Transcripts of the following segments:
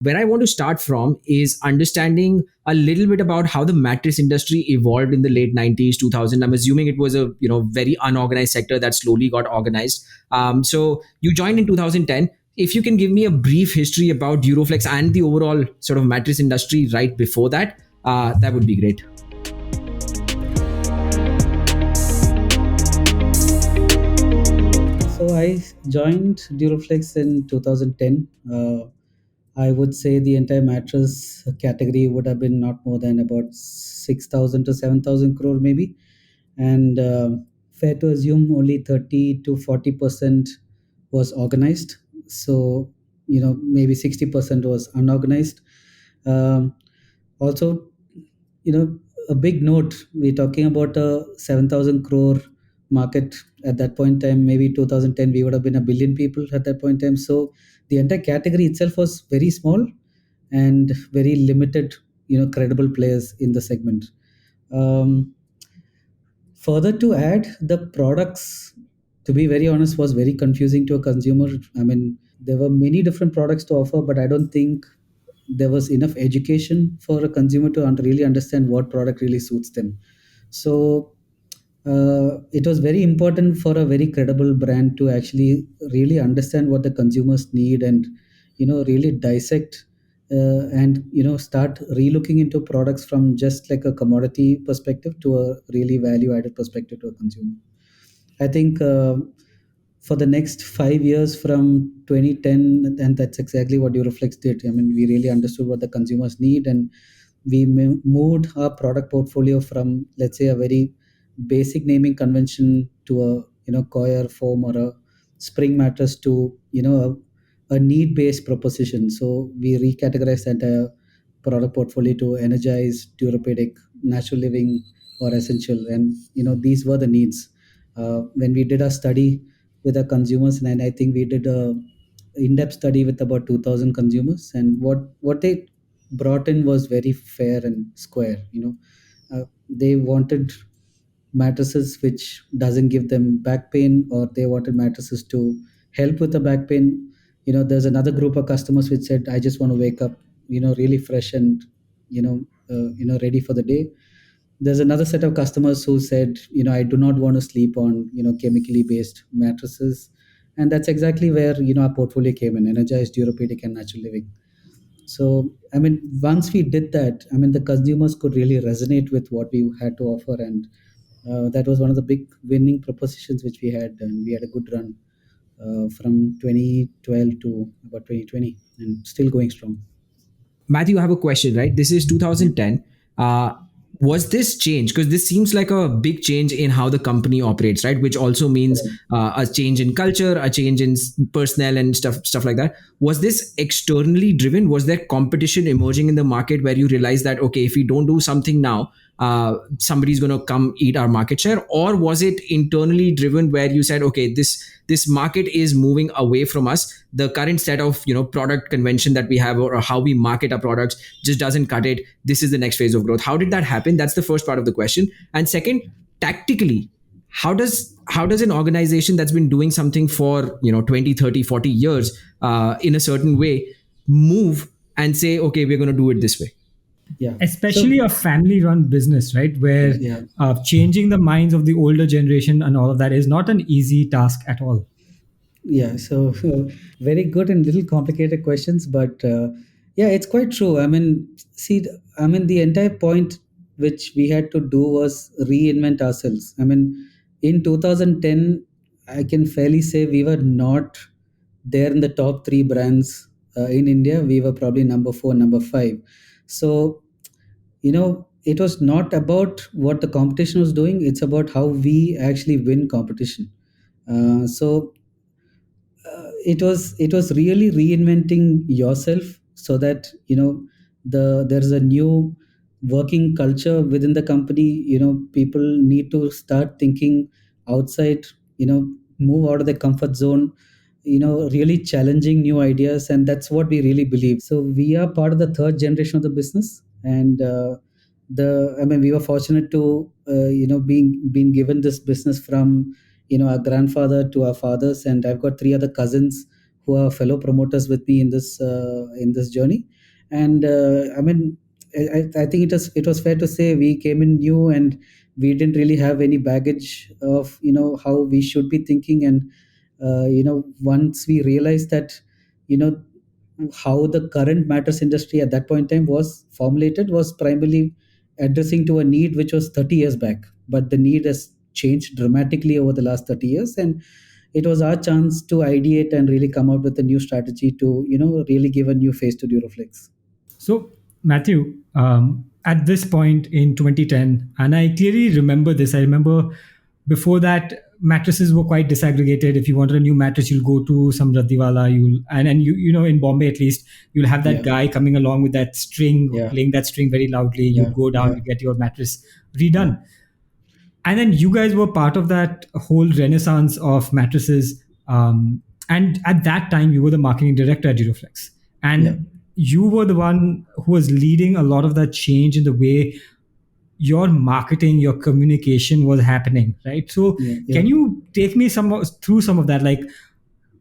Where I want to start from is understanding a little bit about how the mattress industry evolved in the late 90s, 2000. I'm assuming it was a very unorganized sector that slowly got organized. So you joined in 2010. If you can give me a brief history about Duroflex and the overall sort of mattress industry right before that, that would be great. So I joined Duroflex in 2010. I would say the entire mattress category would have been not more than about 6,000 to 7,000 crore maybe. And fair to assume only 30 to 40% was organized. So, maybe 60% was unorganized. Um, Also, a big note, we're talking about a 7,000 crore market at that point in time. Maybe 2010 we would have been a billion people at that point in time. So the entire category itself was very small and very limited, credible players in the segment. um, Further to add, the products, to be very honest, was very confusing to a consumer. I mean, there were many different products to offer, but I don't think there was enough education for a consumer to really understand what product really suits them. So it was very important for a very credible brand to actually really understand what the consumers need, and really dissect and start relooking into products from just like a commodity perspective to a really value added perspective to a consumer. I think for the next 5 years from 2010, and that's exactly what Euroflex did. I mean, we really understood what the consumers need, and we moved our product portfolio from, let's say, a very basic naming convention to a coir foam or a spring mattress to a need based proposition. So we recategorized the entire product portfolio to energize, durabilic, natural living, or essential, and these were the needs. When we did a study with our consumers, and I think we did a in-depth study with about 2,000 consumers, and what they brought in was very fair and square. They wanted mattresses which doesn't give them back pain, or they wanted mattresses to help with the back pain. There's another group of customers which said, I just want to wake up really fresh and ready for the day. There's another set of customers who said, I do not want to sleep on chemically based mattresses. And that's exactly where our portfolio came in: energized, durabilic, and natural living. So, I mean, once we did that, I mean, the consumers could really resonate with what we had to offer. And that was one of the big winning propositions which we had. And we had a good run from 2012 to about 2020, and still going strong. Matthew, I have a question, right? This is 2010. Uh, was this change? Because this seems like a big change in how the company operates, right? Which also means a change in culture, a change in personnel and stuff like that. Was this externally driven? Was there competition emerging in the market where you realized that, okay, if we don't do something now, somebody's going to come eat our market share? Or was it internally driven where you said, okay, this market is moving away from us, the current set of product convention that we have or how we market our products just doesn't cut it, this is the next phase of growth? How did that happen? That's the first part of the question. And second, tactically, how does an organization that's been doing something for 20, 30, 40 years in a certain way move and say, okay, we're going to do it this way? Yeah. Especially So, a family run business, right? Where yeah. changing the minds of the older generation and all of that is not an easy task at all. Yeah, so very good and little complicated questions, but yeah, it's quite true. I mean, see, I mean, the entire point which we had to do was reinvent ourselves. I mean, in 2010, I can fairly say we were not there in the top three brands in India. We were probably number four, number five. So, it was not about what the competition was doing, it's about how we actually win competition. So it was really reinventing yourself, so that there's a new working culture within the company. People need to start thinking outside, move out of their comfort zone, really challenging new ideas, and that's what we really believe. So we are part of the third generation of the business. And I mean, we were fortunate to being given this business from our grandfather to our fathers, and I've got three other cousins who are fellow promoters with me in this journey. And I mean, I think it was fair to say we came in new, and we didn't really have any baggage of how we should be thinking. And once we realized that you know how the current matters industry at that point in time was formulated was primarily addressing to a need which was 30 years back, but the need has changed dramatically over the last 30 years. And it was our chance to ideate and really come out with a new strategy to really give a new face to Duroflex. So, Matthew, at this point in 2010, and I clearly remember this, I remember before that, mattresses were quite disaggregated. If you wanted a new mattress, you'll go to some Raddiwala, and you know, in Bombay at least, you'll have that Yeah. guy coming along with that string, Yeah. playing that string very loudly. Yeah. You go down Yeah. to get your mattress redone. And then you guys were part of that whole renaissance of mattresses. And at that time, you were the marketing director at Duroflex, and Yeah. you were the one who was leading a lot of that change in the way your marketing, your communication was happening, right? So, Yeah. Yeah. can you take me through some of that? Like,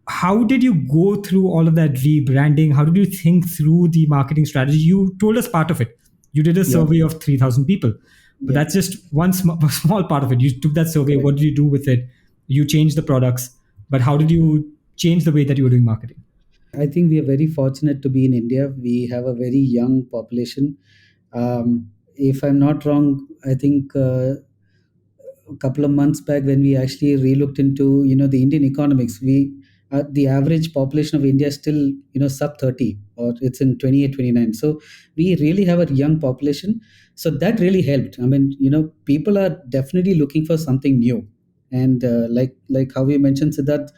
how did you go through all of that rebranding? How did you think through the marketing strategy? You told us part of it. You did a Yeah. survey of 3,000 people, but Yeah. that's just one small part of it. You took that survey. Correct. What did you do with it? You changed the products, but how did you change the way that you were doing marketing? I think we are very fortunate to be in India. We have a very young population. If I'm not wrong, I think a couple of months back when we actually relooked into the Indian economics, we the average population of India is still sub 30, or it's in 28, 29. So we really have a young population. So that really helped. I mean, people are definitely looking for something new. And like how we mentioned, Siddharth,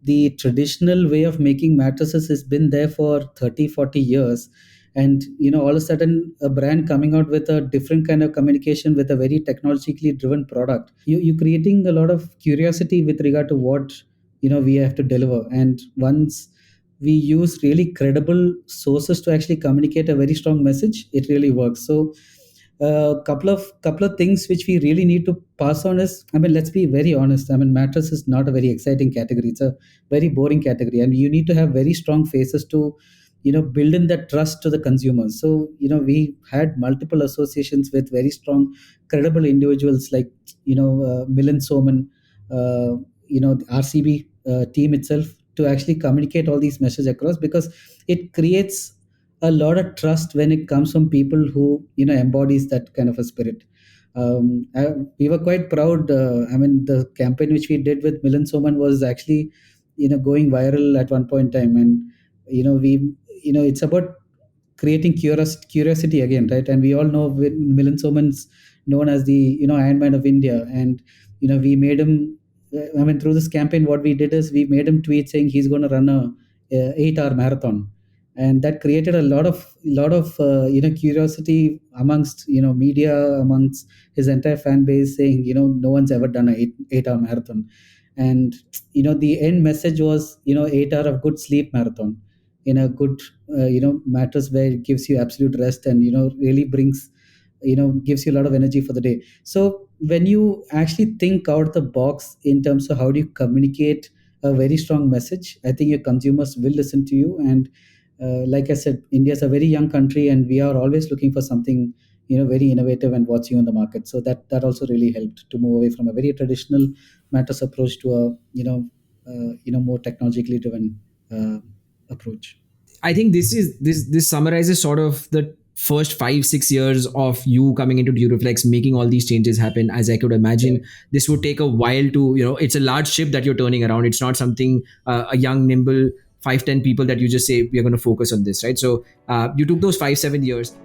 the traditional way of making mattresses has been there for 30, 40 years. And all of a sudden a brand coming out with a different kind of communication with a very technologically driven product, you're creating a lot of curiosity with regard to what we have to deliver. And once we use really credible sources to actually communicate a very strong message, it really works. So a couple of things which we really need to pass on is, I mean, let's be very honest. I mean, mattress is not a very exciting category. It's a very boring category, and you need to have very strong faces to build in that trust to the consumers. So we had multiple associations with very strong credible individuals like Milan Soman, the RCB team itself, to actually communicate all these messages across, because it creates a lot of trust when it comes from people who embodies that kind of a spirit. We were quite proud. I mean, the campaign which we did with Milan Soman was actually going viral at one point in time. And we it's about creating curiosity again, right? And we all know Milan Soman's known as the Iron Man of India. And we made him, I mean, through this campaign, what we did is we made him tweet saying he's going to run a 8-hour marathon. And that created a lot of curiosity amongst media, amongst his entire fan base, saying no one's ever done a 8-hour marathon. And the end message was 8 hour of good sleep marathon in a good mattress where it gives you absolute rest, and really brings gives you a lot of energy for the day. So when you actually think out the box in terms of how do you communicate a very strong message, I think your consumers will listen to you. And like I said, India is a very young country, and we are always looking for something very innovative and what's new in the market. So that also really helped to move away from a very traditional mattress approach to a more technologically driven approach. I think this summarizes sort of the first 5-6 years of you coming into Duroflex, making all these changes happen. As I could imagine, this would take a while to, it's a large ship that you're turning around. It's not something a young, nimble 5-10 people that you just say we're going to focus on this, right? So you took those 5-7 years.